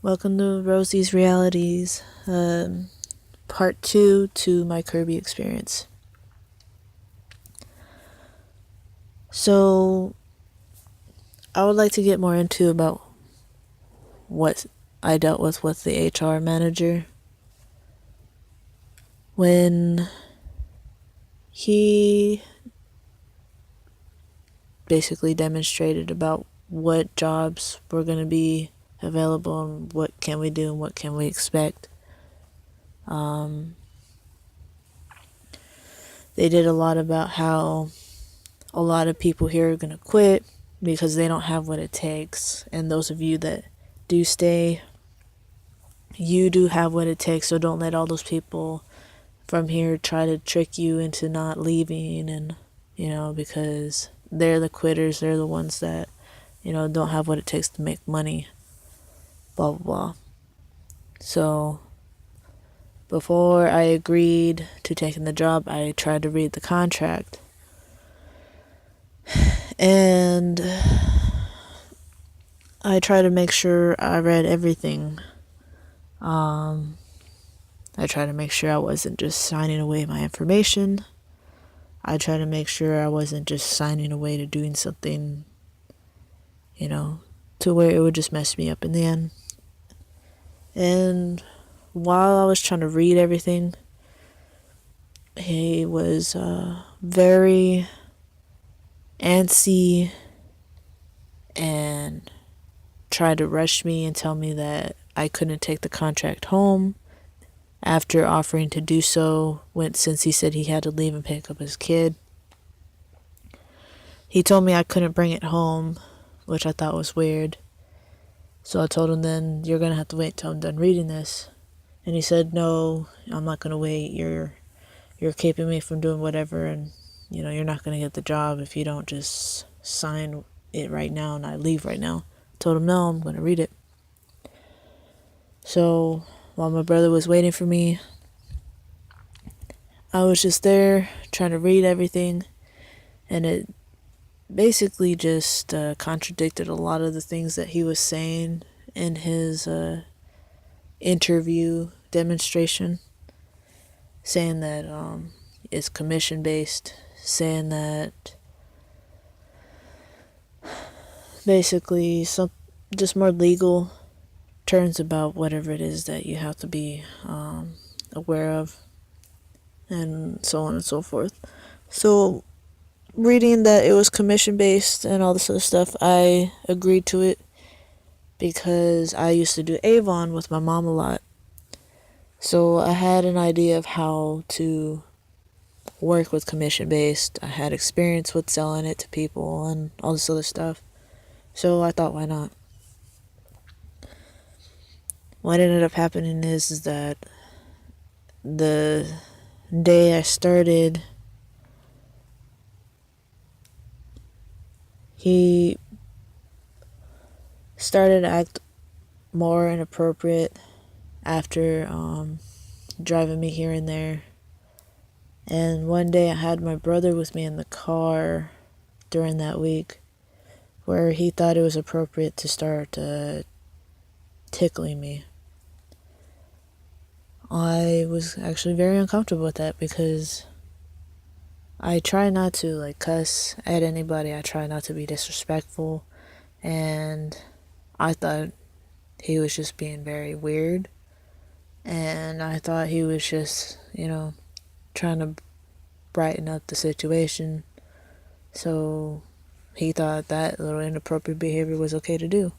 Welcome to Rosie's Realities, part 2 to my Kirby experience. So, I would like to get more into about what I dealt with the HR manager when he basically demonstrated about what jobs were going to be available and what can we do and what can we expect. They did a lot about how a lot of people here are going to quit because they don't have what it takes. And those of you that do stay, you do have what it takes. So don't let all those people from here try to trick you into not leaving. And, because they're the quitters, they're the ones that, don't have what it takes to make money. Blah, blah, blah. So before I agreed to taking the job, I tried to read the contract. And I try to make sure I read everything. I try to make sure I wasn't just signing away my information. I try to make sure I wasn't just signing away to doing something, to where it would just mess me up in the end. And while I was trying to read everything, he was very antsy and tried to rush me and tell me that I couldn't take the contract home after offering to do so since he said he had to leave and pick up his kid. He told me I couldn't bring it home, which I thought was weird. So I told him, then you're going to have to wait till I'm done reading this. And he said, no, I'm not going to wait. You're keeping me from doing whatever, and you're not going to get the job if you don't just sign it right now and I leave right now. I told him, no, I'm going to read it. So while my brother was waiting for me, I was just there trying to read everything, and it basically just contradicted a lot of the things that he was saying in his interview demonstration, saying that it's commission based, saying that basically some just more legal terms about whatever it is that you have to be aware of, and so on and so forth. So reading that it was commission based and all this other stuff, I agreed to it because I used to do Avon with my mom a lot. So I had an idea of how to work with commission based. I had experience with selling it to people and all this other stuff. So I thought, why not? What ended up happening is that the day I started, he started to act more inappropriate after driving me here and there. And one day I had my brother with me in the car during that week, where he thought it was appropriate to start tickling me. I was actually very uncomfortable with that because I try not to cuss at anybody. I try not to be disrespectful, and I thought he was just being very weird, and I thought he was just, trying to brighten up the situation. So he thought that little inappropriate behavior was okay to do.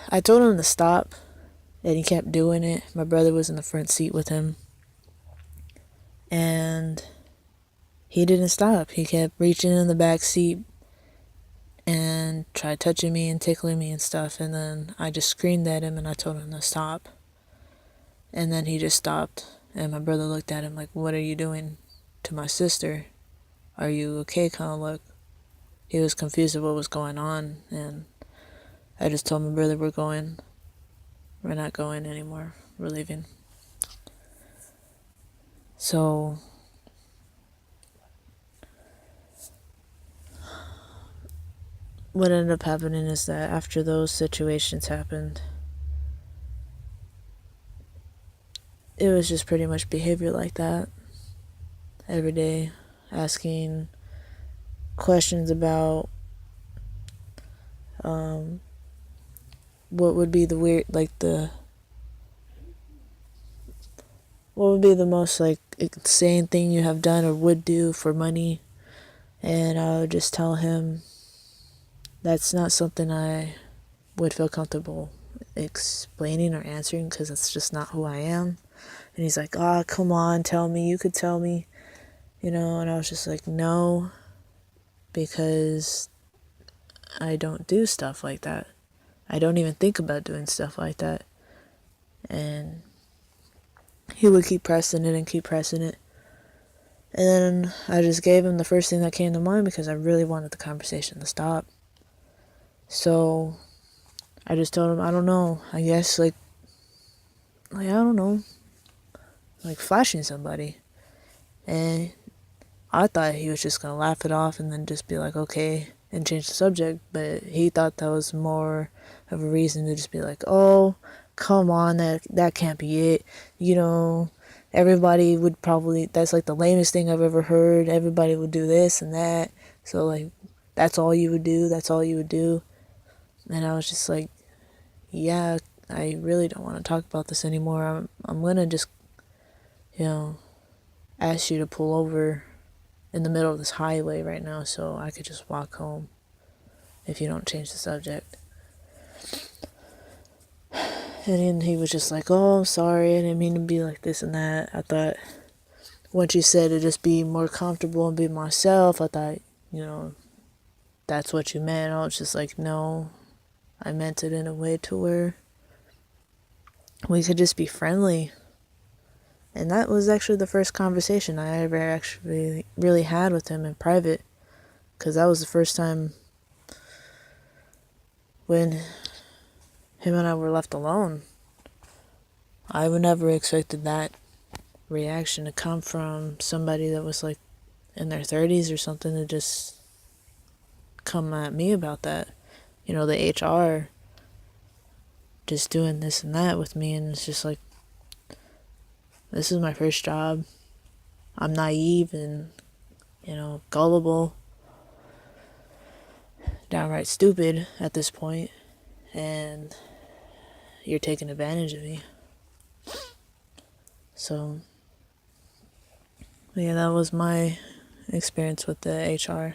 I told him to stop, and he kept doing it. My brother was in the front seat with him, and he didn't stop. He kept reaching in the back seat and tried touching me and tickling me and stuff, and then I just screamed at him and I told him to stop. And then he just stopped, and my brother looked at him like, what are you doing to my sister? Are you okay, kind of look. He was confused at what was going on, and I just told my brother, we're not going anymore, we're leaving. So what ended up happening is that after those situations happened, it was just pretty much behavior like that every day, asking questions about what would be the weird, like the what would be the most like insane thing you have done or would do for money. And I would just tell him that's not something I would feel comfortable explaining or answering because that's just not who I am. And he's like, "Ah, oh, come on, tell me, you could tell me," and I was just like, "No, because I don't do stuff like that. I don't even think about doing stuff like that." And he would keep pressing it and keep pressing it. And then I just gave him the first thing that came to mind because I really wanted the conversation to stop. So I just told him, I don't know, I guess I don't know, like flashing somebody. And I thought he was just gonna laugh it off and then just be like, okay, and change the subject. But he thought that was more of a reason to just be like, oh, come on, that can't be it. Everybody would probably, that's like the lamest thing I've ever heard. Everybody would do this and that. So like, that's all you would do. That's all you would do. And I was just like, yeah, I really don't want to talk about this anymore. I'm gonna just, ask you to pull over in the middle of this highway right now so I could just walk home if you don't change the subject. And then he was just like, oh, I'm sorry, I didn't mean to be like this and that. I thought once you said to just be more comfortable and be myself, I thought, that's what you meant. I was just like, no, I meant it in a way to where we could just be friendly. And that was actually the first conversation I ever actually really had with him in private. Because that was the first time when him and I were left alone. I would never expected that reaction to come from somebody that was like in their 30s or something to just come at me about that. The HR just doing this and that with me, and it's just like, this is my first job. I'm naive and, gullible, downright stupid at this point, and you're taking advantage of me. So, yeah, that was my experience with the HR.